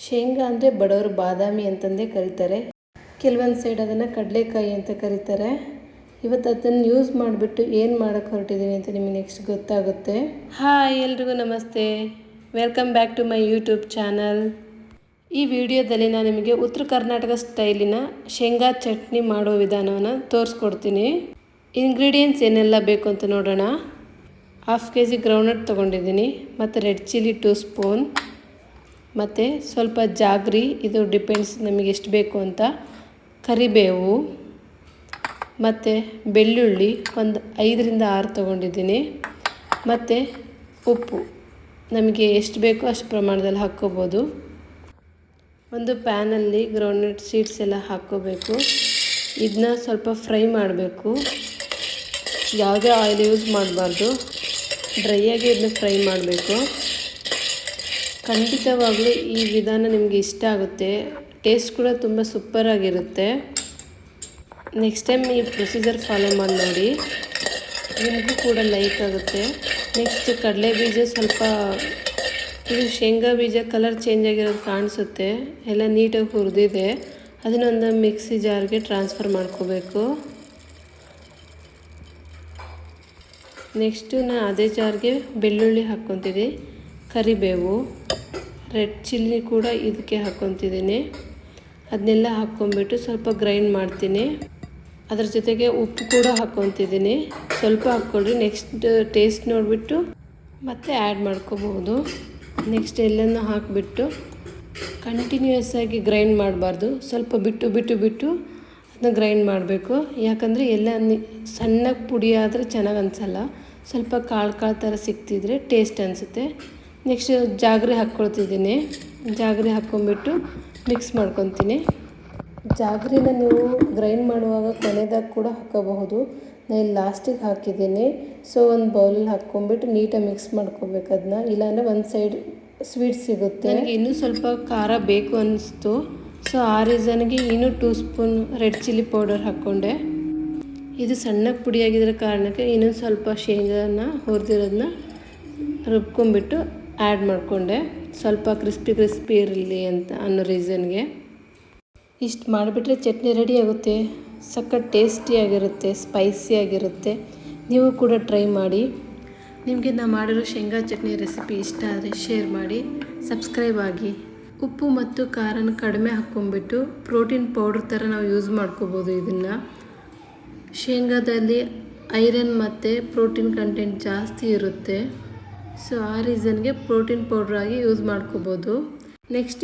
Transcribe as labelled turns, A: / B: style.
A: ಶೇಂಗಾ ಅಂದರೆ ಬಡವರು ಬಾದಾಮಿ ಅಂತಂದೇ ಕರೀತಾರೆ. ಕೆಲವೊಂದು ಸೈಡ್ ಅದನ್ನು ಕಡಲೆಕಾಯಿ ಅಂತ ಕರೀತಾರೆ. ಇವತ್ತು ಅದನ್ನು ಯೂಸ್ ಮಾಡಿಬಿಟ್ಟು ಏನು ಮಾಡೋಕ್ಕೆ ಹೊರಟಿದ್ದೀನಿ ಅಂತ ನಿಮಗೆ ನೆಕ್ಸ್ಟ್ ಗೊತ್ತಾಗುತ್ತೆ. ಹಾಯ್, ಎಲ್ರಿಗೂ ನಮಸ್ತೆ. Welcome back to my YouTube channel. ಈ ವಿಡಿಯೋದಲ್ಲಿ ನಾನು ನಿಮಗೆ ಉತ್ತರ ಕರ್ನಾಟಕ ಸ್ಟೈಲಿನ ಶೇಂಗಾ ಚಟ್ನಿ ಮಾಡೋ ವಿಧಾನವನ್ನು ತೋರಿಸ್ಕೊಡ್ತೀನಿ. ಇಂಗ್ರೀಡಿಯೆಂಟ್ಸ್ ಏನೆಲ್ಲ ಬೇಕು ಅಂತ ನೋಡೋಣ. 1/2 kg ಗ್ರೌಂಡ್ನಟ್ ತೊಗೊಂಡಿದ್ದೀನಿ, ಮತ್ತು ರೆಡ್ ಚಿಲ್ಲಿ 2 ಸ್ಪೂನ್, ಮತ್ತು ಸ್ವಲ್ಪ ಜಾಗ್ರಿ, ಇದು ಡಿಪೆಂಡ್ಸ್ ನಮಗೆ ಎಷ್ಟು ಬೇಕು ಅಂತ, ಕರಿಬೇವು, ಮತ್ತು ಬೆಳ್ಳುಳ್ಳಿ ಒಂದು 5ರಿಂದ 6 ತೊಗೊಂಡಿದ್ದೀನಿ, ಮತ್ತು ಉಪ್ಪು ನಮಗೆ ಎಷ್ಟು ಬೇಕೋ ಅಷ್ಟು ಪ್ರಮಾಣದಲ್ಲಿ ಹಾಕ್ಕೋಬೋದು. ಒಂದು ಪ್ಯಾನಲ್ಲಿ ಗ್ರೌಂಡ್ನಟ್ ಸೀಡ್ಸ್ ಎಲ್ಲ ಹಾಕ್ಕೋಬೇಕು. ಇದನ್ನ ಸ್ವಲ್ಪ ಫ್ರೈ ಮಾಡಬೇಕು. ಯಾವುದೇ ಆಯಿಲ್ ಯೂಸ್ ಮಾಡಬಾರ್ದು, ಡ್ರೈಯಾಗಿ ಇದನ್ನ ಫ್ರೈ ಮಾಡಬೇಕು. ಖಂಡಿತವಾಗಲೂ ಈ ವಿಧಾನ ನಿಮಗೆ ಇಷ್ಟ ಆಗುತ್ತೆ. ಟೇಸ್ಟ್ ಕೂಡ ತುಂಬ ಸೂಪರಾಗಿರುತ್ತೆ. ನೆಕ್ಸ್ಟ್ ಟೈಮ್ ಈ ಪ್ರೊಸೀಜರ್ ಫಾಲೋ ಮಾಡಿ ನೋಡಿ, ನಿಮಗೂ ಕೂಡ ಲೈಕ್ ಆಗುತ್ತೆ. ನೆಕ್ಸ್ಟ್ ಕಡಲೆ ಬೀಜ, ಸ್ವಲ್ಪ ಇದು ಶೇಂಗಾ ಬೀಜ ಕಲರ್ ಚೇಂಜ್ ಆಗಿರೋದು ಕಾಣಿಸುತ್ತೆ, ಎಲ್ಲ ನೀಟಾಗಿ ಹುರಿದಿದೆ. ಅದನ್ನೊಂದು ಮಿಕ್ಸಿ ಜಾರ್ಗೆ ಟ್ರಾನ್ಸ್ಫರ್ ಮಾಡ್ಕೋಬೇಕು. ನೆಕ್ಸ್ಟು ನಾನು ಅದೇ ಜಾರ್ಗೆ ಬೆಳ್ಳುಳ್ಳಿ ಹಾಕ್ಕೊತಿದ್ದೀನಿ, ಕರಿಬೇವು, ರೆಡ್ ಚಿಲ್ಲಿ ಕೂಡ ಇದಕ್ಕೆ ಹಾಕ್ಕೊತಿದ್ದೀನಿ. ಅದನ್ನೆಲ್ಲ ಹಾಕ್ಕೊಂಬಿಟ್ಟು ಸ್ವಲ್ಪ ಗ್ರೈಂಡ್ ಮಾಡ್ತೀನಿ. ಅದ್ರ ಜೊತೆಗೆ ಉಪ್ಪು ಕೂಡ ಹಾಕ್ಕೊತಿದ್ದೀನಿ, ಸ್ವಲ್ಪ ಹಾಕ್ಕೊಳ್ರಿ. ನೆಕ್ಸ್ಟ್ ಟೇಸ್ಟ್ ನೋಡಿಬಿಟ್ಟು ಮತ್ತೆ ಆ್ಯಡ್ ಮಾಡ್ಕೋಬಹುದು. ನೆಕ್ಸ್ಟ್ ಎಲ್ಲನೂ ಹಾಕಿಬಿಟ್ಟು ಕಂಟಿನ್ಯೂಯಸ್ ಆಗಿ ಗ್ರೈಂಡ್ ಮಾಡಬಾರ್ದು, ಸ್ವಲ್ಪ ಬಿಟ್ಟು ಅದನ್ನ ಗ್ರೈಂಡ್ ಮಾಡಬೇಕು. ಯಾಕಂದರೆ ಎಲ್ಲ ಸಣ್ಣಗೆ ಪುಡಿ ಆದರೆ ಚೆನ್ನಾಗಿ ಅನಿಸಲ್ಲ, ಸ್ವಲ್ಪ ಕಾಳು ಥರ ಸಿಕ್ತಿದ್ರೆ ಟೇಸ್ಟ್ ಅನಿಸುತ್ತೆ. ನೆಕ್ಸ್ಟ್ ಜಾಗ್ರಿ ಹಾಕ್ಕೊಳ್ತಿದ್ದೀನಿ. ಜಾಗ್ರಿ ಹಾಕ್ಕೊಂಬಿಟ್ಟು ಮಿಕ್ಸ್ ಮಾಡ್ಕೊತೀನಿ. ಜಾಗ್ರಿನ ನೀವು ಗ್ರೈಂಡ್ ಮಾಡುವಾಗ ಕೊನೆದಾಗ ಕೂಡ ಹಾಕೋಬಹುದು. ನಾನು ಲಾಸ್ಟಿಗೆ ಹಾಕಿದ್ದೀನಿ. ಸೊ ಒಂದು ಬೌಲಲ್ಲಿ ಹಾಕ್ಕೊಂಬಿಟ್ಟು ನೀಟಾಗಿ ಮಿಕ್ಸ್ ಮಾಡ್ಕೋಬೇಕು ಅದನ್ನ, ಇಲ್ಲಾಂದರೆ ಒಂದು ಸೈಡ್ ಸ್ವೀಟ್ ಸಿಗುತ್ತೆ. ನನಗೆ ಇನ್ನೂ ಸ್ವಲ್ಪ ಖಾರ ಬೇಕು ಅನ್ನಿಸ್ತು, ಸೊ ಆ ರೀಸನ್ಗೆ ಇನ್ನೂ 2 ಸ್ಪೂನ್ ರೆಡ್ ಚಿಲ್ಲಿ ಪೌಡರ್ ಹಾಕ್ಕೊಂಡೆ. ಇದು ಸಣ್ಣಗೆ ಪುಡಿಯಾಗಿರೋ ಕಾರಣಕ್ಕೆ ಇನ್ನೊಂದು ಸ್ವಲ್ಪ ಶೇಂಗಾನ ಹುರಿದಿರೋದನ್ನ ರುಬ್ಕೊಂಬಿಟ್ಟು ಆ್ಯಡ್ ಮಾಡಿಕೊಂಡೆ, ಸ್ವಲ್ಪ ಕ್ರಿಸ್ಪಿ ಇರಲಿ ಅಂತ ಅನ್ನೋ ರೀಸನ್ಗೆ. ಇಷ್ಟು ಮಾಡಿಬಿಟ್ರೆ ಚಟ್ನಿ ರೆಡಿ ಆಗುತ್ತೆ. ಸಖತ್ ಟೇಸ್ಟಿಯಾಗಿರುತ್ತೆ, ಸ್ಪೈಸಿಯಾಗಿರುತ್ತೆ. ನೀವು ಕೂಡ ಟ್ರೈ ಮಾಡಿ. ನಿಮಗೆ ನಾನು ಮಾಡಿರೋ ಶೇಂಗಾ ಚಟ್ನಿ ರೆಸಿಪಿ ಇಷ್ಟ ಆದರೆ ಶೇರ್ ಮಾಡಿ, ಸಬ್ಸ್ಕ್ರೈಬ್ ಆಗಿ. ಉಪ್ಪು ಮತ್ತು ಖಾರನ ಕಡಿಮೆ ಹಾಕ್ಕೊಂಬಿಟ್ಟು ಪ್ರೋಟೀನ್ ಪೌಡ್ರ್ ಥರ ನಾವು ಯೂಸ್ ಮಾಡ್ಕೋಬೋದು. ಇದನ್ನು ಶೇಂಗಾದಲ್ಲಿ ಐರನ್ ಮತ್ತು ಪ್ರೋಟೀನ್ ಕಂಟೆಂಟ್ ಜಾಸ್ತಿ ಇರುತ್ತೆ, ಸೊ ಆ ರೀಸನ್ಗೆ ಪ್ರೋಟೀನ್ ಪೌಡ್ರಾಗಿ ಯೂಸ್ ಮಾಡ್ಕೋಬೋದು. ನೆಕ್ಸ್ಟ್